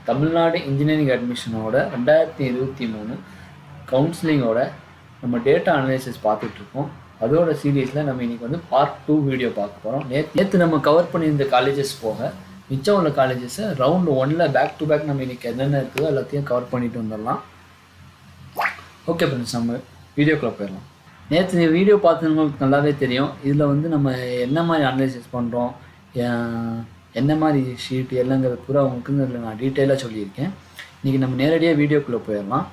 Tamil Nadu engineering அட்மிஷனோட 2023 கவுன்சிலிங்கோட நம்ம data analysis பார்த்துட்ருக்கோம். அதோட சீரீஸில் நம்ம இன்றைக்கி வந்து பார்ட் 2 வீடியோ பார்க்க போகிறோம். நேற்று நம்ம கவர் பண்ணியிருந்த காலேஜஸ் போக மிச்சம் உள்ள காலேஜஸை ரவுண்ட் 1ல் பேக் டு பேக் நம்ம இன்றைக்கி என்னென்ன இருக்குதோ எல்லாத்தையும் கவர் பண்ணிட்டு வந்துடலாம். ஓகே ஃப்ரெண்ட்ஸ், நம்ம வீடியோக்குள்ளே போயிடலாம். நேற்று வீடியோ பார்த்தவங்களுக்கு நல்லாவே தெரியும் இதில் வந்து நம்ம என்ன மாதிரி அனலைசிஸ் பண்ணுறோம், என்ன மாதிரி ஷீட் எல்லாங்கிறது பூரா உங்களுக்கு இதில் நான் டீட்டெயிலாக சொல்லியிருக்கேன். இன்றைக்கி நம்ம நேரடியாக வீடியோக்குள்ளே போயிடலாம்.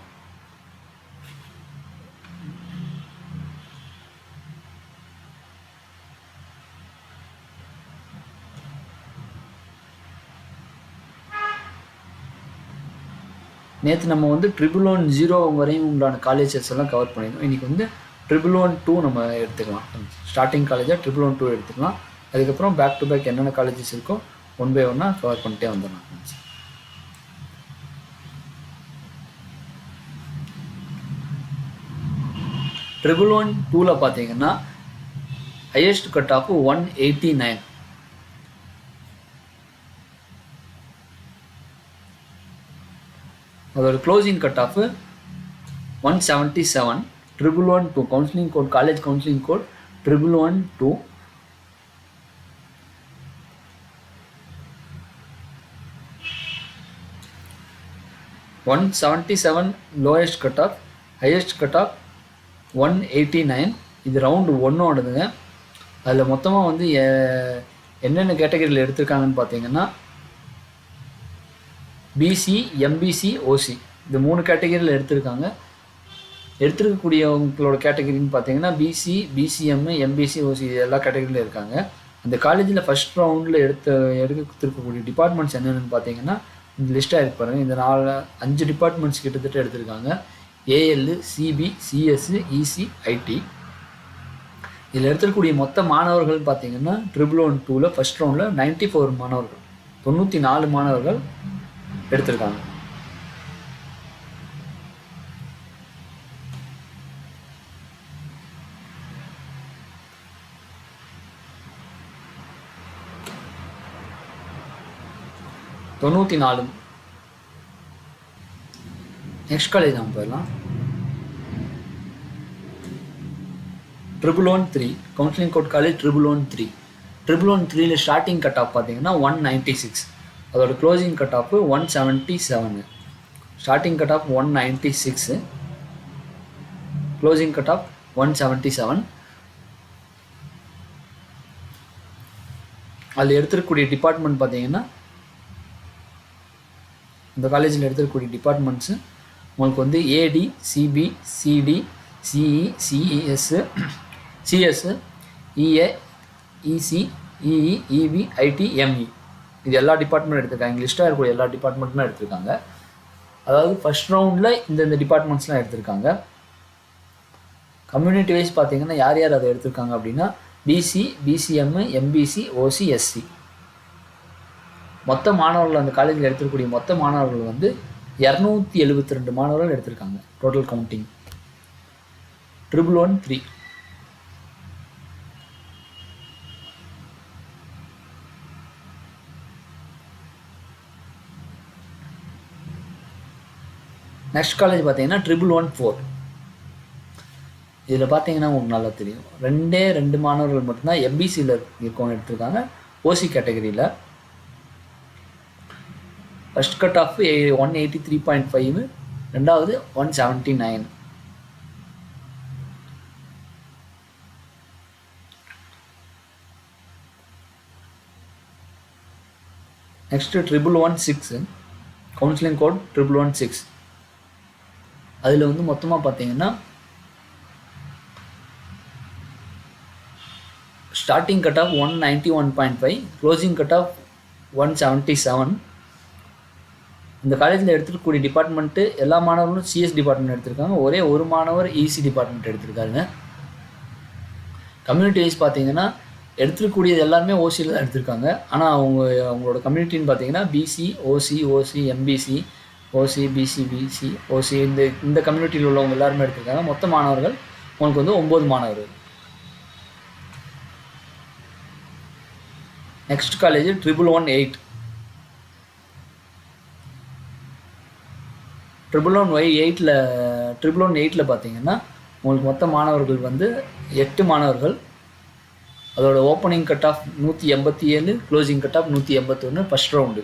நேற்று நம்ம வந்து 100 வரையும் உண்டான காலேஜஸ் எல்லாம் கவர் பண்ணியிருந்தோம். இன்றைக்கி வந்து 100 நம்ம எடுத்துக்கலாம். ஸ்டார்டிங் காலேஜாக 100 எடுத்துக்கலாம். அதுக்கப்புறம் பேக் டு பேக் என்னென்ன காலேஜஸ் இருக்கோ 1 by 1 கவர் பண்ணிட்டே வந்துடலாம். 111-2ல் பார்த்தீங்கன்னா ஹையஸ்ட் கட் ஆஃப் 189. அதோட closing cut off 177. 111-2 counselling code, college counselling code 111-2. Lowest cut off, highest cut off 189. இது ரவுண்டு 1ஓடதுங்க. அதில் மொத்தமாக வந்து என்னென்ன கேட்டகரியில் எடுத்திருக்காங்கன்னு பார்த்தீங்கன்னா பிசி, எம்பிசி, ஓசி இந்த 3 கேட்டகரியில் எடுத்திருக்காங்க. எடுத்துருக்கக்கூடியவங்களோட கேட்டகரின்னு பார்த்தீங்கன்னா பிசி, பிசிஎம், எம்பிசி, ஓசி எல்லா கேட்டகரியில் இருக்காங்க. அந்த காலேஜில் ஃபஸ்ட் ரவுண்டில் எடுத்துருக்கக்கூடிய டிபார்ட்மெண்ட்ஸ் என்னென்னு பார்த்தீங்கன்னா இந்த லிஸ்ட்டாக இருக்கு பாருங்கள். இந்த 5 டிபார்ட்மெண்ட்ஸ் கிட்டத்தட்ட எடுத்திருக்காங்க. AL, CB, CS, EC, IT. இதில் எடுத்துக்கூடிய மொத்த மாணவர்கள் பார்த்தீங்கன்னா 111-2ல் ஃபஸ்ட் ரவுண்டில் 94 மாணவர்கள், 94 மாணவர்கள் எடுத்திருக்காங்க. நெக்ஸ்ட் காலேஜ் நம்ம போயிடலாம். 111-3 கவுன்சிலிங் கோட் காலேஜ் 111-3. 111-3ல ஸ்டார்டிங் கட் ஆஃப் பார்த்தீங்கன்னா 196. அதோட closing cut off 177. Starting cut off 196, closing cut off 177. அதில் எடுத்துருக்கக்கூடிய டிபார்ட்மெண்ட் பார்த்தீங்கன்னா இந்த காலேஜில் எடுத்துருக்கக்கூடிய டிபார்ட்மெண்ட்ஸு உங்களுக்கு வந்து AD, CB, CD, CE, CES, CS, EA, EC, EE, EV, IT, ME இது எல்லா டிபார்ட்மெண்ட் எடுத்திருக்காங்க. லிஸ்ட்டாக இருக்கக்கூடிய எல்லா டிபார்ட்மெண்ட்லாம் எடுத்திருக்காங்க. அதாவது ஃபஸ்ட் ரவுண்டில் இந்த டிபார்ட்மெண்ட்ஸ்லாம் எடுத்திருக்காங்க. கம்யூனிட்டி வைஸ் பார்த்தீங்கன்னா யார் யார் அதை எடுத்திருக்காங்க அப்படின்னா PC, BCM, MBC, OC, SC. மொத்த மாணவர்கள் அந்த காலேஜில் எடுத்துக்கூடிய மொத்த மாணவர்கள் வந்து 272 மாணவர்கள் எடுத்திருக்காங்க. Total counting 111-3. நெக்ஸ்ட் காலேஜ் பார்த்தீங்கன்னா 111-4. இதில் பார்த்தீங்கன்னா உங்களுக்கு நல்லா தெரியும் 2 மாணவர்கள் மட்டும்தான் எம்பிசியில் இருக்கவங்க எடுத்திருக்காங்க. ஓசி கேட்டகரியில் ஃபஸ்ட் கட் ஆஃப் 183.5, ரெண்டாவது 179. Next 111-6 counselling code 111-6. அதில் வந்து மொத்தமாக பார்த்தீங்கன்னா starting cut off 191.5, closing cut off 177. இந்த காலேஜில் எடுத்துக்கூடிய டிபார்ட்மெண்ட்டு எல்லா மாணவர்களும் சிஎஸ் டிபார்ட்மெண்ட் எடுத்திருக்காங்க. ஒரே ஒரு மாணவர் இசி டிபார்ட்மெண்ட் எடுத்திருக்காருங்க. கம்யூனிட்டி வைஸ் பார்த்தீங்கன்னா எடுத்துக்கூடியது எல்லாருமே ஓசியில் தான் எடுத்திருக்காங்க. ஆனால் அவங்களோட கம்யூனிட்டின்னு பார்த்தீங்கன்னா பிசி, ஓசி, எம்பிசி, ஓசி, பிசி, ஓசி இந்த கம்யூனிட்டியில் உள்ளவங்க எல்லாருமே எடுத்திருக்காங்க. மொத்த மாணவர்கள் உங்களுக்கு வந்து 9 மாணவர்கள். நெக்ஸ்ட் காலேஜ் 111 111 பார்த்தீங்கன்னா உங்களுக்கு மொத்த மாணவர்கள் வந்து 8 மாணவர்கள். அதோட opening cut off 187, closing cut off 181 first round.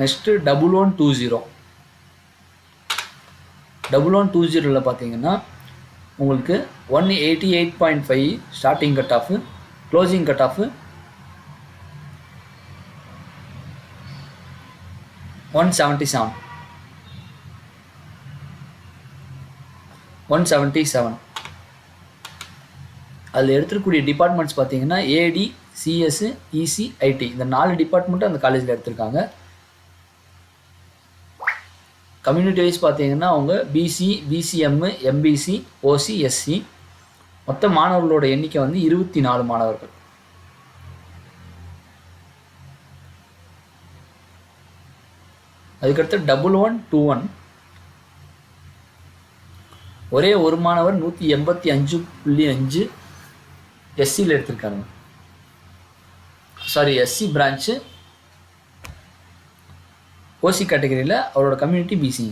Next 1120 பார்த்தீங்கன்னா உங்களுக்கு 188.5 starting cut off, closing cut off 177. அதில் எடுத்துக்கூடிய டிபார்ட்மெண்ட்ஸ் பார்த்தீங்கன்னா ஏடி, சிஎஸ், இசி, ஐடி இந்த 4 டிபார்ட்மெண்ட்டும் அந்த காலேஜில் எடுத்திருக்காங்க. கம்யூனிட்டி வைஸ் பார்த்தீங்கன்னா அவங்க PC, BCM, MBC, OC, SC. மொத்த மாணவர்களோட எண்ணிக்கை வந்து 24 மாணவர்கள். அதுக்கடுத்து 1121 ஒரே ஒரு மாணவர் 185.5 எஸ்சியில் எடுத்திருக்காங்க. சாரி, எஸ்சி பிரான்ச்சு, ஓசி கேட்டகரியில் அவரோட கம்யூனிட்டி பிசி.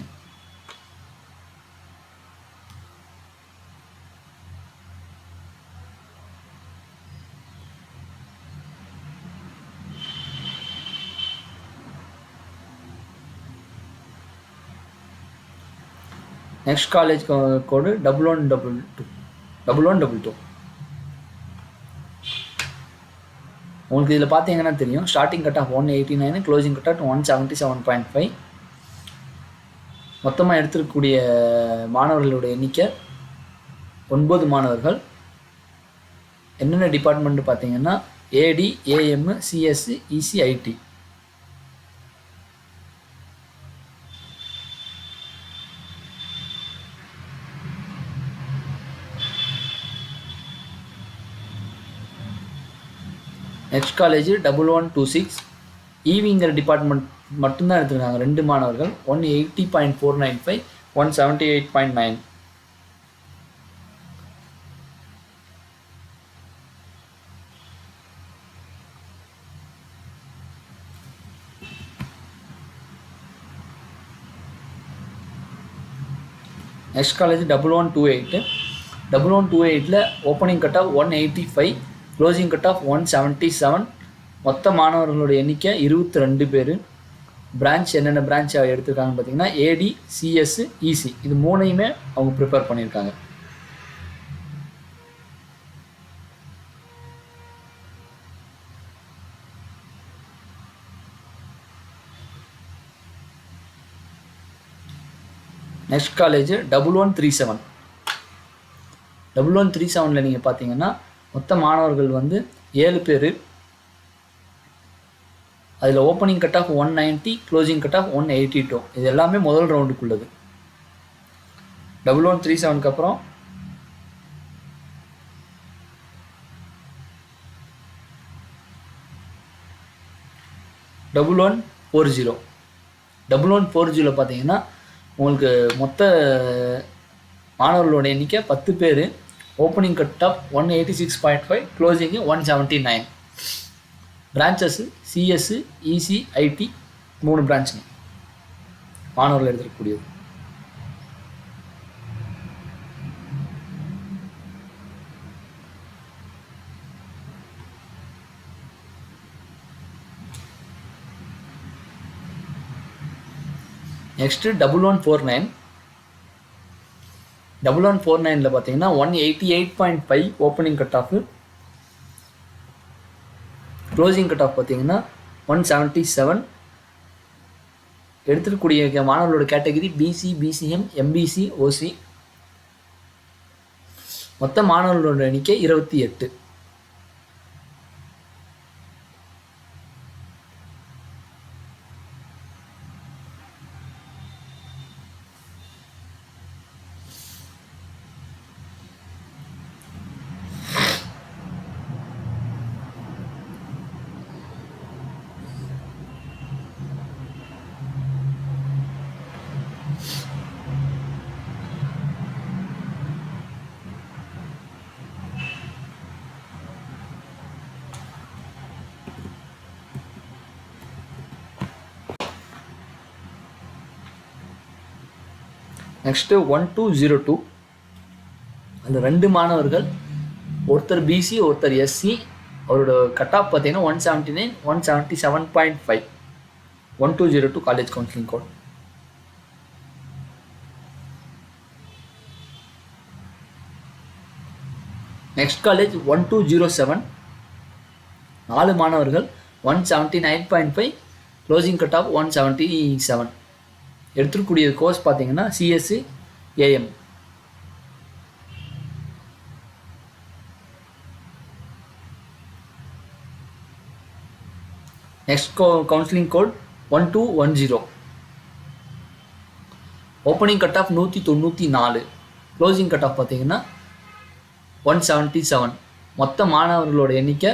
நெக்ஸ்ட் காலேஜ் கோடு 1122. உங்களுக்கு இதில் பார்த்தீங்கன்னா தெரியும், starting cut off 189, closing cut off 177.5. மொத்தமாக எடுத்துருக்கக்கூடிய மாணவர்களோட எண்ணிக்கை 9 மாணவர்கள். என்னென்ன டிபார்ட்மெண்ட் பார்த்தீங்கன்னா AD, AM, CS, EC, IT. Next college 1126 ஈவிங்கிற டிபார்ட்மெண்ட் மட்டும்தான் எடுத்துருக்காங்க 2 மாணவர்கள். 180.495, 178.9. Next college 1128. 1128ல் opening cut off 185, closing cut off 177. மொத்த மாணவர்களோட எண்ணிக்கை 22 பேர். பிரான்ச் என்னென்ன பிரான்ச் எடுத்திருக்காங்கன்னு பார்த்தீங்கன்னா ஏடி, சிஎஸ், இசி இது 3யுமே அவங்க ப்ரிப்பேர் பண்ணியிருக்காங்க. Next college 1137. 1137ல் நீங்கள் பார்த்தீங்கன்னா மொத்த மாணவர்கள் வந்து 7 பேர். அதில் opening cut of 190, closing cut of 182. இது எல்லாமே முதல் ரவுண்டுக்குள்ளது. 1137க்கு அப்புறம் 1140. 1140 பார்த்தீங்கன்னா உங்களுக்கு மொத்த மாணவர்களோட எண்ணிக்கை 10 பேர். Opening cut off 186.5, closing 179. Branches CS, EC, IT 3 பிரான்ச்சுங்க மாணவர்கள் எடுத்துக்கக்கூடியது. நெக்ஸ்ட்டு 1149. 1149ல் பார்த்தீங்கன்னா 188.5 opening cut off, closing cut off பார்த்தீங்கன்னா 177. எடுத்துக்கூடிய மாணவர்களோட category BC, BCM, MBC, OC. மொத்த மாணவர்களோட எண்ணிக்கை 28. நெக்ஸ்ட்டு 1202 அதில் 2 மாணவர்கள், ஒருத்தர் பிசி ஒருத்தர் எஸ்சி. அவரோட கட் ஆஃப் பார்த்தீங்கன்னா 179 177.5. 1202 college counselling code. Next college 1207 4 மாணவர்கள் 179.5 க்ளோசிங் கட் ஆஃப் 177. எடுத்துக்கூடிய கோர்ஸ் பார்த்தீங்கன்னா CSC AM. Next counselling code 1210. Opening cut off 194. Closing cut off பார்த்தீங்கன்னா 177. மொத்த மாணவர்களோட எண்ணிக்கை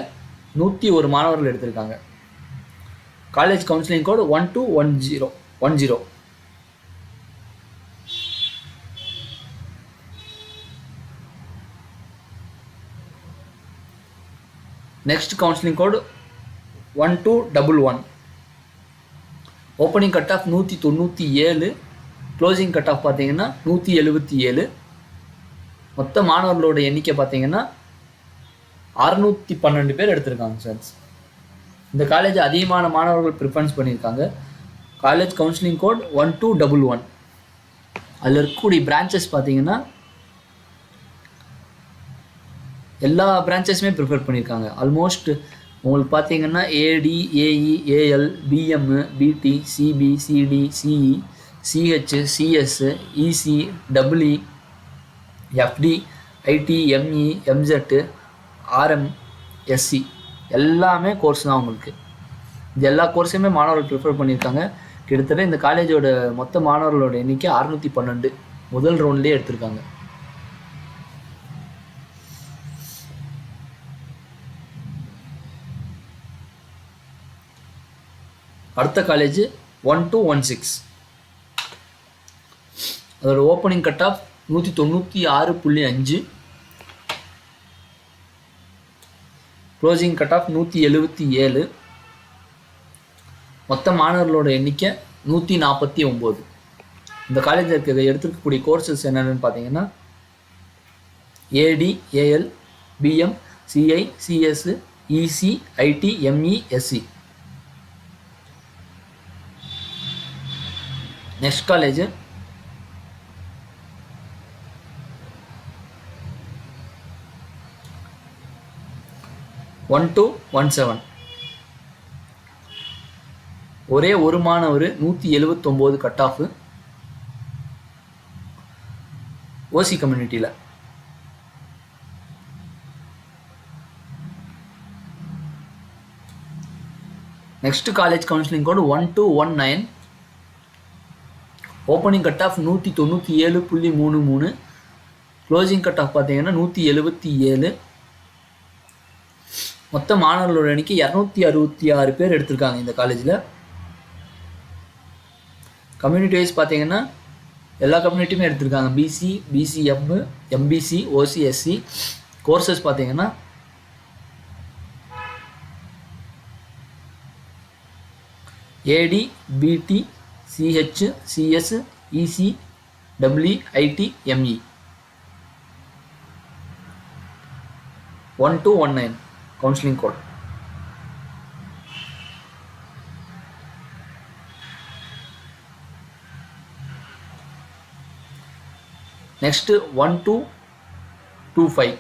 101 மாணவர்கள் எடுத்திருக்காங்க. College counselling code 1210. Next counselling code 1211. Opening cut off 197. Closing cut off பார்த்தீங்கன்னா 177. மொத்த மாணவர்களோட எண்ணிக்கை பார்த்தீங்கன்னா 612 பேர் எடுத்திருக்காங்க சார். இந்த காலேஜ் அதிகமான மாணவர்கள் ப்ரிஃபரன்ஸ் பண்ணியிருக்காங்க. College counselling code 1211. அதில் இருக்கக்கூடிய பிரான்ச்சஸ் பார்த்தீங்கன்னா எல்லா பிரான்ச்சஸுமே ப்ரிஃபர் பண்ணியிருக்காங்க. ஆல்மோஸ்ட் உங்களுக்கு பார்த்தீங்கன்னா AD, AE, AL, BM, BT, CB, CD, CE, CH, CS, EC, double E, FT, IT, ME, எம்செட், ஆர்எம், எஸ்சி எல்லாமே கோர்ஸ் தான் உங்களுக்கு. இது எல்லா கோர்ஸையுமே மாணவர்கள் ப்ரிஃபர் பண்ணியிருக்காங்க. கிட்டத்தட்ட இந்த காலேஜோட மொத்த மாணவர்களோட எண்ணிக்கை 612 முதல் ரவுண்ட்லேயே எடுத்திருக்காங்க. அடுத்த காலேஜ் 1216. அதோட opening cut of 196.5. Closing cut off 177. மொத்த மாணவர்களோட எண்ணிக்கை 149. இந்த காலேஜில் எடுத்துருக்கக்கூடிய கோர்சஸ் என்னென்னு பார்த்தீங்கன்னா AD, AL, BM, CI, CS, EC, IT, ME, SC. Next college 1217. ஒரே ஒரு மாணவர் 179 கட் ஆஃப் ஓசி கம்யூனிட்டியில். Next college counselling code 1219. Opening cut off 197.33. Closing cut off பார்த்தீங்கன்னா 177. மொத்த மாணவர்களோட எண்ணிக்கை 266 பேர் எடுத்திருக்காங்க இந்த காலேஜில். கம்யூனிட்டி வைஸ் பார்த்தீங்கன்னா எல்லா கம்யூனிட்டியுமே எடுத்திருக்காங்க. BC, BCM, MBC, OC, SC. Courses பார்த்தீங்கன்னா AD, BT, CH, CS, EC, double E, IT, ME. 1219 counselling code. Next 1225.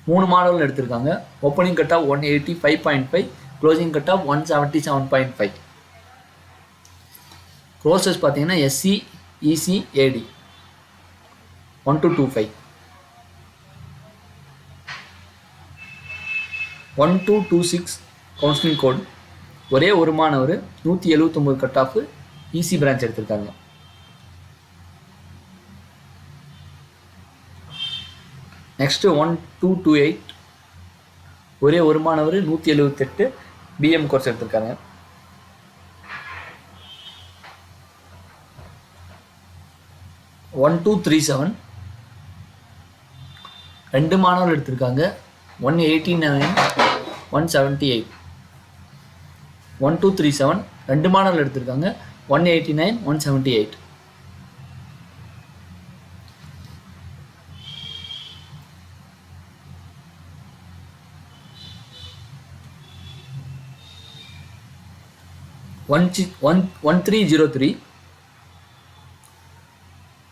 3 மாணவர்கள் எடுத்திருக்காங்க. Opening cut off 185.5. Closing cut off 177.5. Courses பார்த்தீங்கன்னா SC, EC, AD. 1225. 1226 counselling code. ஒரே ஒரு மாணவர் 179 கட் ஆஃப் இசி பிரான்ச் எடுத்திருக்காங்க. Next 1228. ஒரே ஒரு மாணவர் 178 பிஎம் கோர்ஸ் எடுத்திருக்காங்க. 1237. 2 மாணவர்கள் எடுத்திருக்காங்க. 189 178. 1237. 2 மாணவர்கள் எடுத்திருக்காங்க. 189 178. 1303.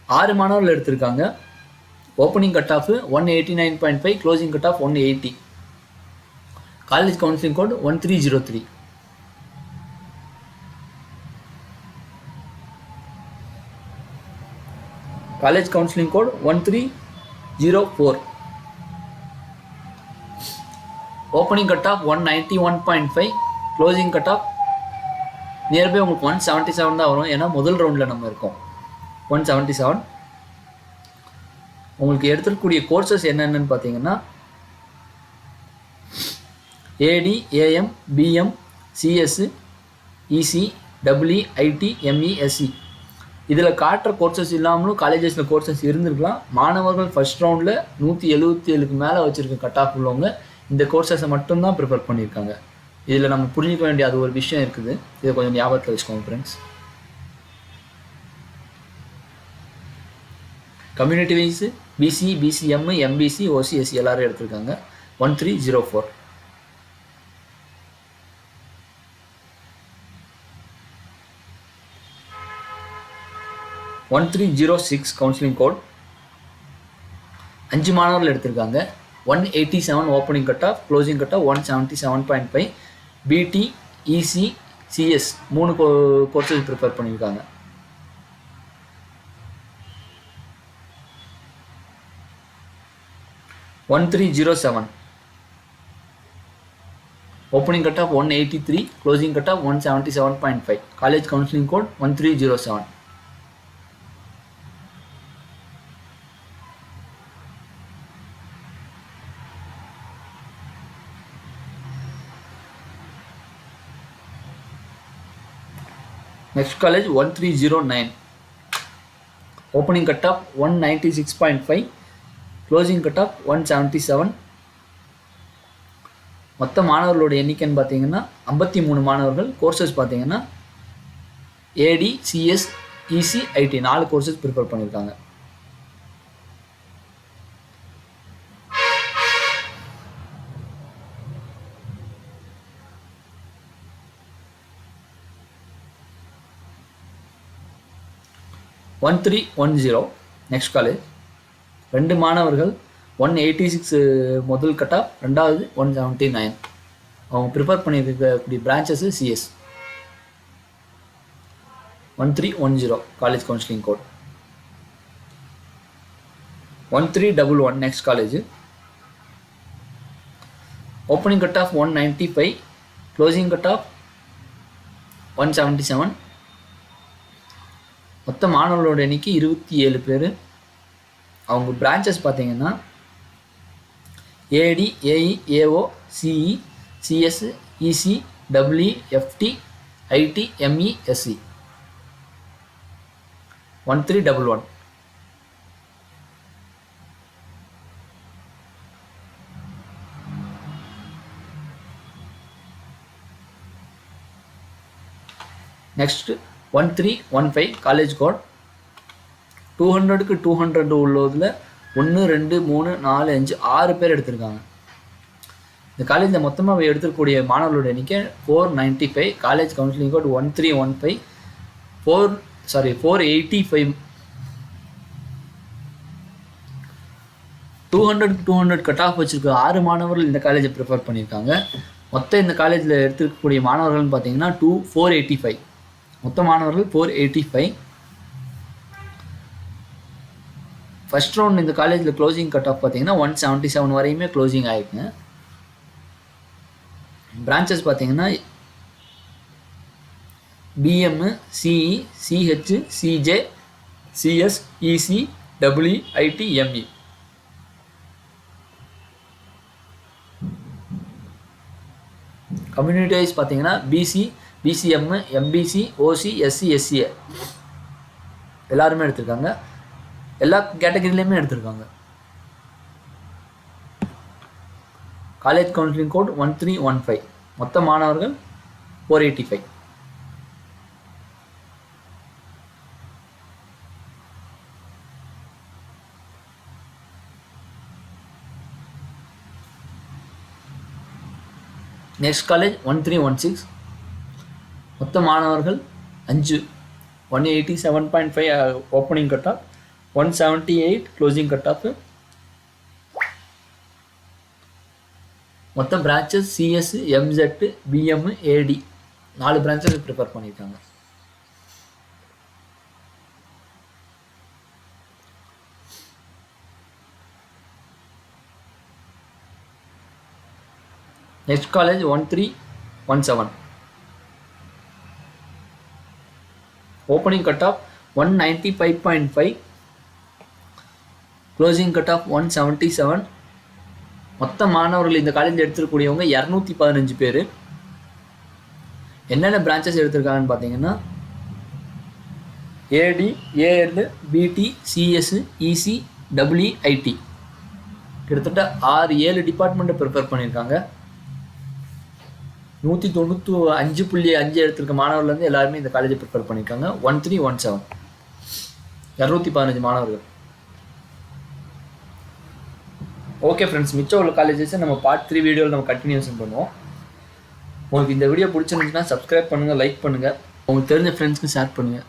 6 மாணவர்கள் எடுத்திருக்காங்க. Opening cut off 189.5, closing cut off 180. College counselling code 1303. College counselling code 1304. Opening cut off 191.5, closing cut off nearby உங்களுக்கு 177 தான் வரும். ஏன்னா முதல் ரவுண்டில் நம்ம இருக்கோம். 177. உங்களுக்கு எடுத்துக்கூடிய கோர்சஸ் என்னென்னு பார்த்தீங்கன்னா AD, AM, BM, CS, EC, double E, IT, ME, SC. இதில் காட்டுற கோர்சஸ் இல்லாமலும் காலேஜஸில் கோர்சஸ் இருந்திருக்கலாம். மாணவர்கள் ஃபர்ஸ்ட் ரவுண்டில் 177க்கு மேலே வச்சுருக்க கட் ஆஃப் உள்ளவங்க இந்த கோர்சஸை மட்டும்தான் ப்ரிப்பேர் பண்ணியிருக்காங்க. இதில் நம்ம புரிஞ்சிக்க வேண்டிய அது ஒரு விஷயம் இருக்குது. இதை கொஞ்சம் ஞாபகத்தில் வச்சுக்கோங்க friends. Community wise BC, BCM, MBC, OC, SC எல்லாரும் எடுத்திருக்காங்க. 1304. 1306 கவுன்சிலிங் கோட். 5 மாணவர்கள் எடுத்திருக்காங்க. 187 opening cut off, closing cut off 177.5. BT, EC, CS 3 courses prepare பண்ணியிருக்காங்க. (1307) opening cut off 183, closing cut off 177.5. College counselling code 1307. Next college 1309. Opening cut off 196.5, closing cut off 177. மொத்த மாணவர்களோட எண்ணிக்கைன்னு பார்த்தீங்கன்னா 53 மாணவர்கள். Courses பார்த்தீங்கன்னா AD, CS, EC, IT 4 courses prepare பண்ணியிருக்காங்க. Next college 2 மாணவர்கள். 186 முதல் cut off, ரெண்டாவது 179. அவங்க ப்ரிப்பேர் பண்ணியிருக்கக்கூடிய branches CS. 1310 college counselling code. 1311 next college. Opening cut off 195, closing cut off 177. மொத்த மாணவர்களோட எண்ணிக்கை 27 பேர். அவங்க பிரான்ச்சஸ் பார்த்தீங்கன்னா AD, AE, AO, CE, CS, EC, double E, FT, IT, ME, SC. 1311. Next 1315 college code. 200க்கு 200 உள்ளதில் 1, 2, 3, 4, 5, 6 பேர் எடுத்திருக்காங்க. இந்த காலேஜில் மொத்தமாக எடுத்துக்கூடிய மாணவர்களோட எண்ணிக்கை 495. College counselling code 1315. 485. 200க்கு 200 கட் ஆஃப் வச்சுருக்க 6 மாணவர்கள் இந்த காலேஜை ப்ரிஃபர் பண்ணியிருக்காங்க. மொத்தம் இந்த காலேஜில் எடுத்துக்கக்கூடிய மாணவர்கள்னு பார்த்தீங்கன்னா 485. மொத்த மாணவர்கள் 485. ஃபர்ஸ்ட் ரவுண்ட் இந்த காலேஜில் க்ளோசிங் கட் ஆஃப் பார்த்தீங்கன்னா 177 வரையுமே க்ளோசிங் ஆகிருக்குங்க. பிரான்ச்சஸ் பார்த்தீங்கன்னா BM, CE, CH, CJ, CS, EC, double E, IT, ME. Community wise பார்த்தீங்கன்னா BC, BCM, MBC, OC, SC, SCA எல்லாருமே எடுத்திருக்காங்க. எல்லா கேட்டகரியிலையுமே எடுத்திருக்காங்க. College counselling code 1315. மொத்த மாணவர்கள் 485. Next college 1316. மொத்த மாணவர்கள் 5. 187.5 opening cut off, 178 closing cut off. மொத்த பிரான்ச்சஸ் சிஎஸ், எம்செட், பிஎம், ஏடி 4 பிரான்ச்சஸ் ப்ரிப்பேர் பண்ணியிருக்காங்க. Next college 1317. Opening cut off 195.5, closing cut off 177. மொத்த மாணவர்கள் இந்த காலேஜில் எடுத்துருக்கூடியவங்க 215 பேர். என்னென்ன பிரான்ச்சஸ் எடுத்திருக்காங்கன்னு பார்த்தீங்கன்னா ஏடி, ஏஎல், பிடி, சிஎஸ், இசி, டபிள்யூஐடி கிட்டத்தட்ட 6-7 டிபார்ட்மெண்ட்டை ப்ரிப்பேர் பண்ணியிருக்காங்க. 195.5 எடுத்திருக்க மாணவர்லேருந்து எல்லாருமே இந்த காலேஜை ப்ரிப்பேர் பண்ணியிருக்காங்க. 1317, 215 மாணவர்கள். ஓகே ஃப்ரெண்ட்ஸ், மிச்சம் உள்ள காலேஜஸை நம்ம பார்ட் 3 வீடியோவில் நம்ம கண்டினியூஷன் பண்ணுவோம். உங்களுக்கு இந்த வீடியோ பிடிச்சிருந்துச்சுன்னா சப்ஸ்கிரைப் பண்ணுங்கள், லைக் பண்ணுங்கள், உங்களுக்கு தெரிஞ்ச ஃப்ரெண்ட்ஸ்க்கு ஷேர் பண்ணுங்கள்.